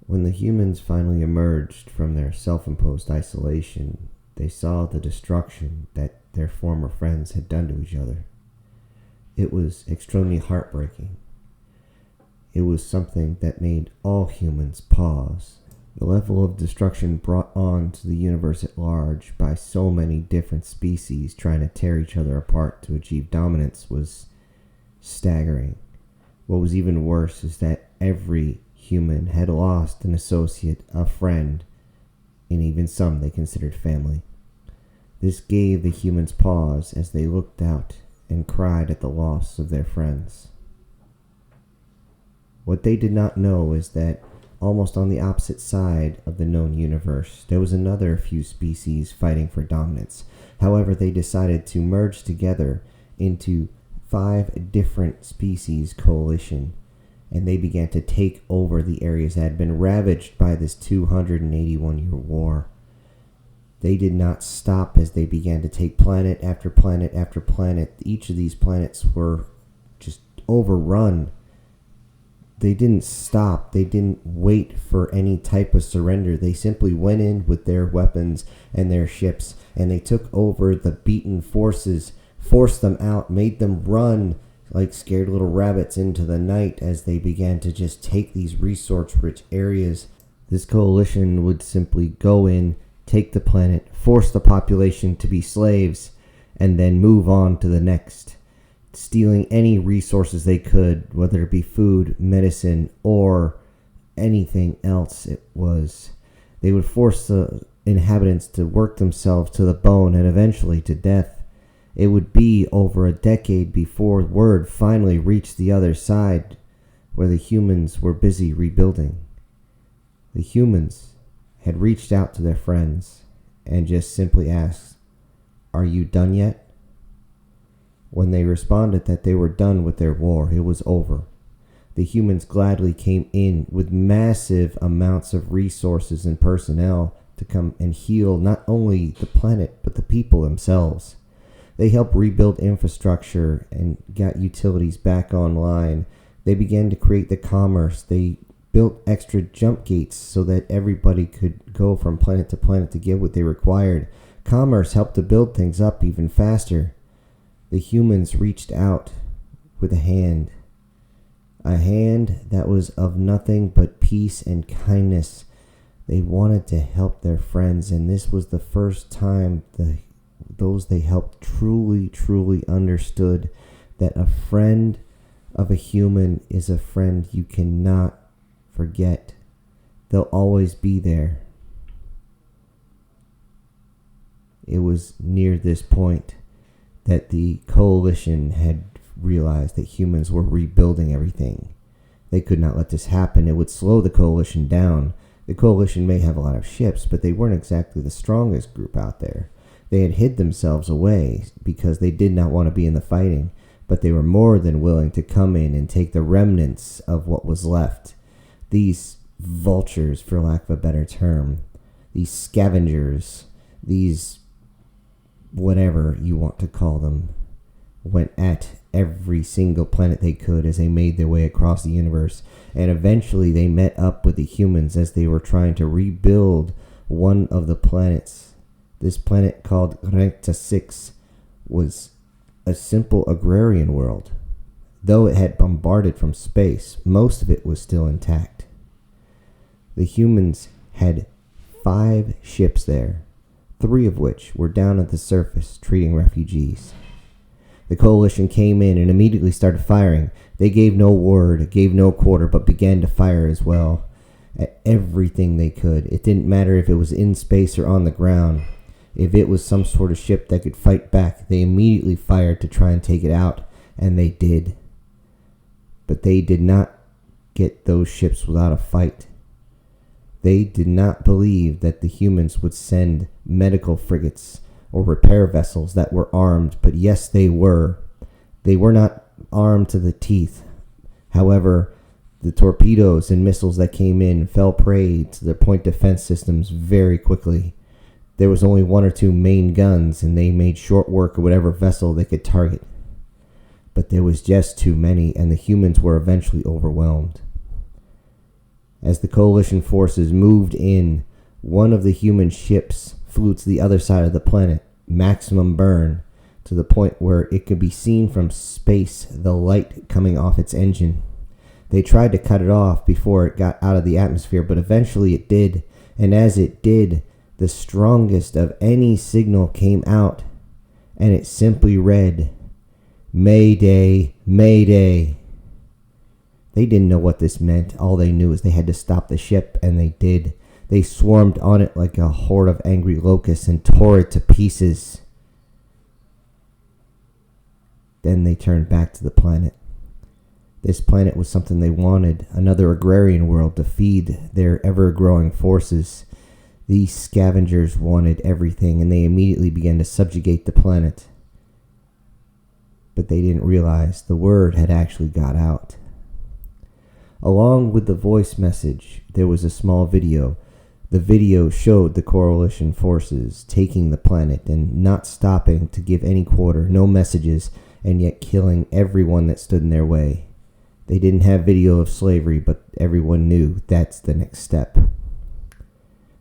When the humans finally emerged from their self-imposed isolation, they saw the destruction that their former friends had done to each other. It was extremely heartbreaking. It was something that made all humans pause. The level of destruction brought on to the universe at large by so many different species trying to tear each other apart to achieve dominance was staggering. What was even worse is that every human had lost an associate, a friend, and even some they considered family. This gave the humans pause as they looked out and cried at the loss of their friends. What they did not know is that almost on the opposite side of the known universe, there was another few species fighting for dominance. However, they decided to merge together into 5 different species coalition, and they began to take over the areas that had been ravaged by this 281-year war. They did not stop as they began to take planet after planet after planet. Each of these planets were just overrun. They didn't stop. They didn't wait for any type of surrender. They simply went in with their weapons and their ships, and they took over the beaten forces, forced them out, made them run like scared little rabbits into the night as they began to just take these resource-rich areas. This coalition would simply go in, take the planet, force the population to be slaves, and then move on to the next, stealing any resources they could, whether it be food, medicine, or anything else it was. They would force the inhabitants to work themselves to the bone and eventually to death. It would be over a decade before word finally reached the other side, where the humans were busy rebuilding. The humans had reached out to their friends and just simply asked, "Are you done yet?" When they responded that they were done with their war, it was over. The humans gladly came in with massive amounts of resources and personnel to come and heal not only the planet, but the people themselves. They helped rebuild infrastructure and got utilities back online. They began to create the commerce. They built extra jump gates so that everybody could go from planet to planet to get what they required. Commerce helped to build things up even faster. The humans reached out with a hand that was of nothing but peace and kindness. They wanted to help their friends, and this was the first time those they helped truly understood that a friend of a human is a friend you cannot forget. They'll always be there. It was near this point that the coalition had realized that humans were rebuilding everything. They could not let this happen. It would slow the coalition down. The coalition may have a lot of ships, but they weren't exactly the strongest group out there. They had hid themselves away because they did not want to be in the fighting, but they were more than willing to come in and take the remnants of what was left. These vultures, for lack of a better term, these scavengers, these whatever you want to call them, went at every single planet they could as they made their way across the universe, and eventually they met up with the humans as they were trying to rebuild one of the planets. This planet called Crankta 6 was a simple agrarian world. Though it had bombarded from space, most of it was still intact. The humans had 5 ships there, 3 of which were down at the surface treating refugees. The coalition came in and immediately started firing. They gave no word, gave no quarter, but began to fire as well at everything they could. It didn't matter if it was in space or on the ground. If it was some sort of ship that could fight back, they immediately fired to try and take it out, and they did. But they did not get those ships without a fight. They did not believe that the humans would send medical frigates or repair vessels that were armed, but yes, they were. They were not armed to the teeth. However, the torpedoes and missiles that came in fell prey to their point defense systems very quickly. There was only 1 or 2 main guns, and they made short work of whatever vessel they could target. But there was just too many, and the humans were eventually overwhelmed. As the coalition forces moved in, one of the human ships flew to the other side of the planet, maximum burn, to the point where it could be seen from space, the light coming off its engine. They tried to cut it off before it got out of the atmosphere, but eventually it did, and as it did, the strongest of any signal came out, and it simply read, "Mayday, Mayday." They didn't know what this meant. All they knew is they had to stop the ship, and they did. They swarmed on it like a horde of angry locusts and tore it to pieces. Then they turned back to the planet. This planet was something they wanted, another agrarian world to feed their ever-growing forces. These scavengers wanted everything, and they immediately began to subjugate the planet. But they didn't realize the word had actually got out. Along with the voice message, there was a small video. The video showed the coalition forces taking the planet and not stopping to give any quarter, no messages, and yet killing everyone that stood in their way. They didn't have video of slavery, but everyone knew that's the next step.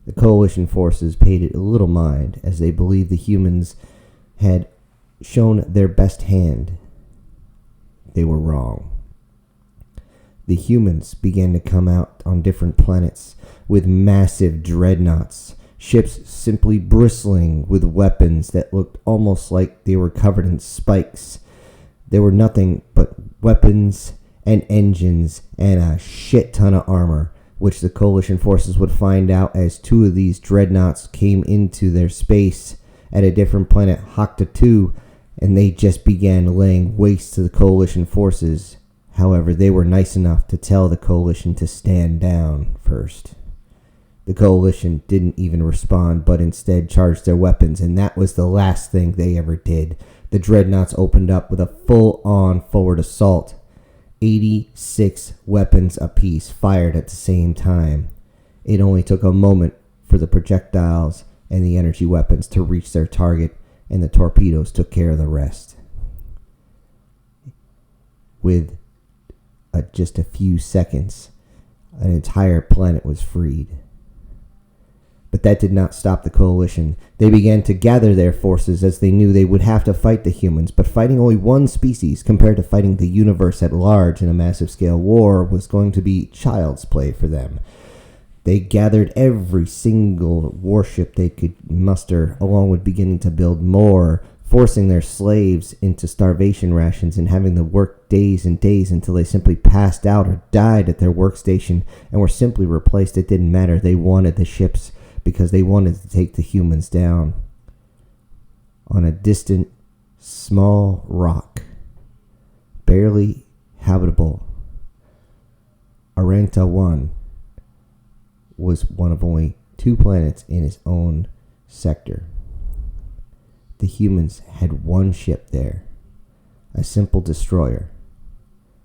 The coalition forces paid it little mind, as they believed the humans had shown their best hand. They were wrong. The humans began to come out on different planets with massive dreadnoughts, ships simply bristling with weapons that looked almost like they were covered in spikes. There were nothing but weapons and engines and a shit ton of armor, which the coalition forces would find out as two of these dreadnoughts came into their space at a different planet, HFY, and they just began laying waste to the coalition forces. However, they were nice enough to tell the coalition to stand down first. The coalition didn't even respond, but instead charged their weapons, and that was the last thing they ever did. The dreadnoughts opened up with a full-on forward assault. 86 weapons apiece fired at the same time. It only took a moment for the projectiles and the energy weapons to reach their target, and the torpedoes took care of the rest. With just a few seconds, an entire planet was freed. But that did not stop the coalition. They began to gather their forces as they knew they would have to fight the humans, but fighting only one species compared to fighting the universe at large in a massive scale war was going to be child's play for them. They gathered every single warship they could muster, along with beginning to build more, forcing their slaves into starvation rations and having them work days and days until they simply passed out or died at their workstation and were simply replaced. It didn't matter. They wanted the ships because they wanted to take the humans down. On a distant, small rock, barely habitable, Crankta 1 was one of only 2 planets in its own sector. The humans had one ship there, a simple destroyer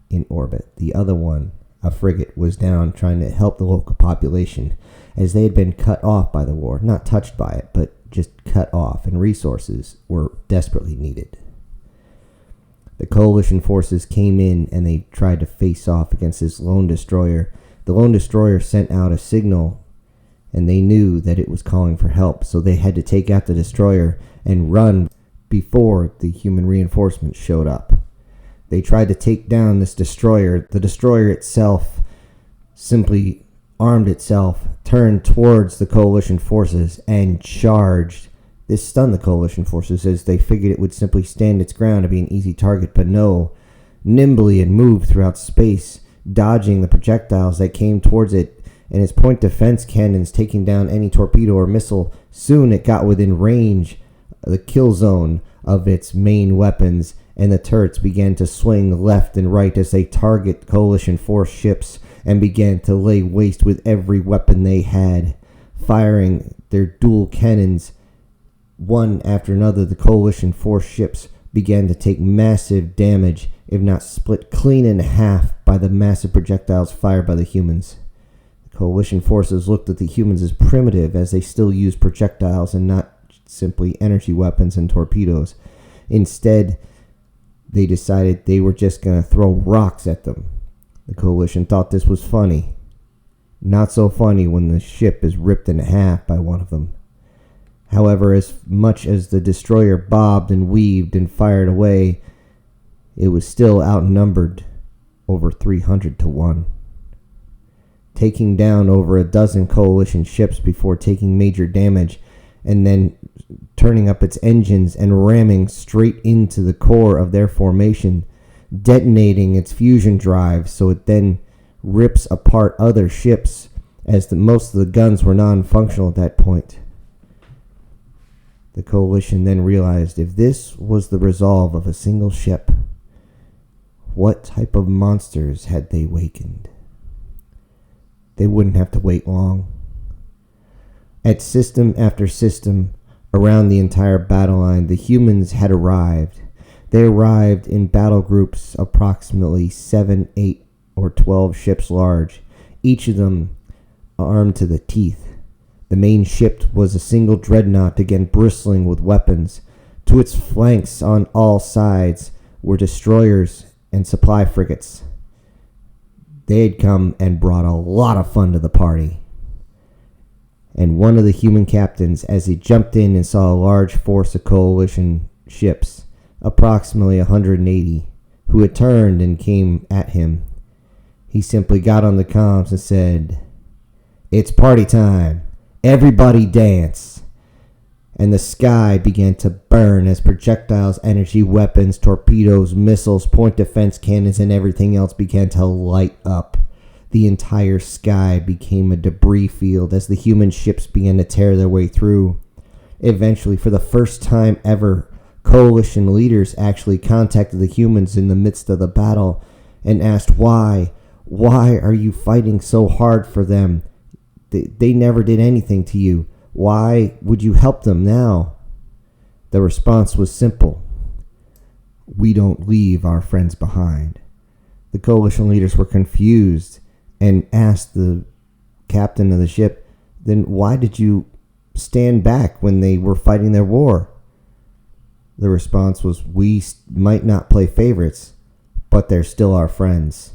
in orbit. The other one, a frigate, was down trying to help the local population as they had been cut off by the war, not touched by it, but just cut off, and resources were desperately needed. The coalition forces came in and they tried to face off against this lone destroyer. The lone destroyer sent out a signal and they knew that it was calling for help, so they had to take out the destroyer and run before the human reinforcements showed up. They tried to take down this destroyer. The destroyer itself simply armed itself, turned towards the coalition forces, and charged. This stunned the coalition forces as they figured it would simply stand its ground to be an easy target, but no. Nimbly it moved throughout space, dodging the projectiles that came towards it, and its point defense cannons taking down any torpedo or missile. Soon it got within range, the kill zone of its main weapons, and the turrets began to swing left and right as they target coalition force ships and began to lay waste with every weapon they had, firing their dual cannons. One after another, the coalition force ships began to take massive damage, if not split clean in half by the massive projectiles fired by the humans. The coalition forces looked at the humans as primitive, as they still used projectiles and not simply energy weapons and torpedoes. Instead, they decided they were just going to throw rocks at them. The coalition thought this was funny. Not so funny when the ship is ripped in half by one of them. However, as much as the destroyer bobbed and weaved and fired away, it was still outnumbered over 300 to 1. Taking down over a dozen coalition ships before taking major damage, and then turning up its engines and ramming straight into the core of their formation, detonating its fusion drive so it then rips apart other ships, as most of the guns were non-functional at that point. The coalition then realized if this was the resolve of a single ship, what type of monsters had they wakened? They wouldn't have to wait long. At system after system around the entire battle line, the humans had arrived. They arrived in battle groups approximately 7, 8, or 12 ships large, each of them armed to the teeth. The main ship was a single dreadnought, again bristling with weapons. To its flanks on all sides were destroyers and supply frigates. They had come and brought a lot of fun to the party. And one of the human captains, as he jumped in and saw a large force of coalition ships, approximately 180, who had turned and came at him, he simply got on the comms and said, "It's party time. Everybody dance." And the sky began to burn as projectiles, energy weapons, torpedoes, missiles, point defense cannons, and everything else began to light up. The entire sky became a debris field as the human ships began to tear their way through. Eventually, for the first time ever, coalition leaders actually contacted the humans in the midst of the battle and asked why. Why are you fighting so hard for them? They never did anything to you. Why would you help them now? The response was simple. We don't leave our friends behind. The coalition leaders were confused and asked the captain of the ship, then why did you stand back when they were fighting their war? The response was, we might not play favorites, but they're still our friends.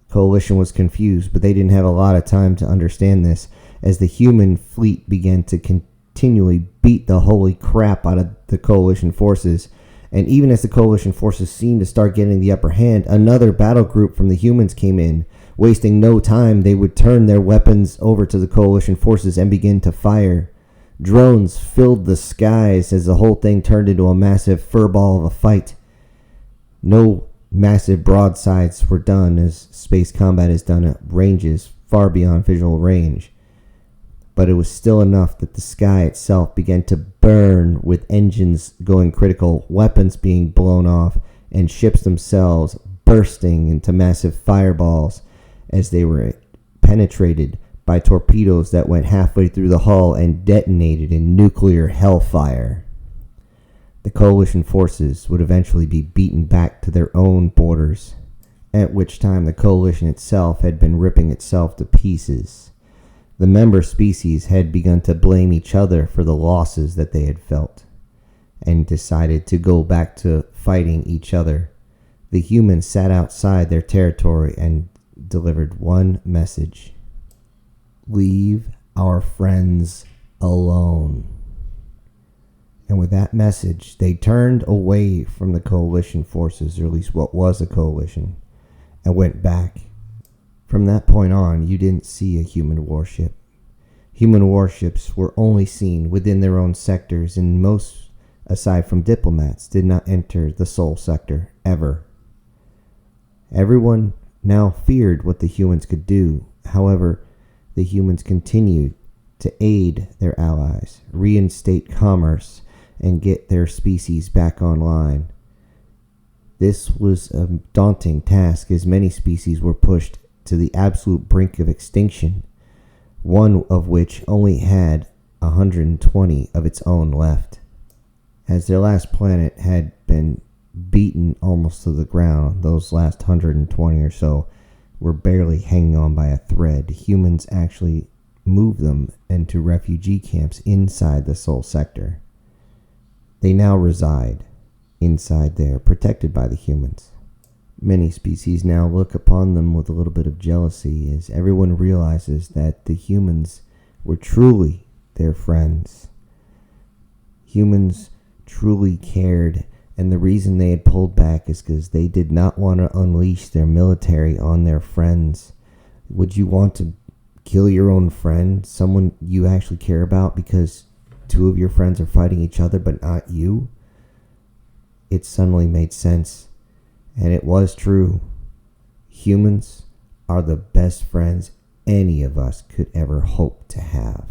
Coalition was confused, but they didn't have a lot of time to understand this, as the human fleet began to continually beat the holy crap out of the coalition forces. And even as the coalition forces seemed to start getting the upper hand, another battle group from the humans came in. Wasting no time, they would turn their weapons over to the coalition forces and begin to fire. Drones filled the skies as the whole thing turned into a massive furball of a fight. No massive broadsides were done, as space combat is done at ranges far beyond visual range. But it was still enough that the sky itself began to burn, with engines going critical, weapons being blown off, and ships themselves bursting into massive fireballs as they were penetrated by torpedoes that went halfway through the hull and detonated in nuclear hellfire. The coalition forces would eventually be beaten back to their own borders, at which time the coalition itself had been ripping itself to pieces. The member species had begun to blame each other for the losses that they had felt, and decided to go back to fighting each other. The humans sat outside their territory and delivered one message: leave our friends alone. And with that message, they turned away from the coalition forces, or at least what was a coalition, and went back. From that point on, you didn't see a human warship. Human warships were only seen within their own sectors, and most, aside from diplomats, did not enter the Sol sector ever. Everyone now feared what the humans could do. However, the humans continued to aid their allies, reinstate commerce, and get their species back online. This was a daunting task, as many species were pushed to the absolute brink of extinction, one of which only had 120 of its own left, as their last planet had been beaten almost to the ground. Those last 120 or so were barely hanging on by a thread. Humans actually moved them into refugee camps inside the Sol sector. They now reside inside there, protected by the humans. Many species now look upon them with a little bit of jealousy, as everyone realizes that the humans were truly their friends. Humans truly cared, and the reason they had pulled back is because they did not want to unleash their military on their friends. Would you want to kill your own friend, someone you actually care about, because two of your friends are fighting each other but not you? It suddenly made sense, and it was true. Humans are the best friends any of us could ever hope to have.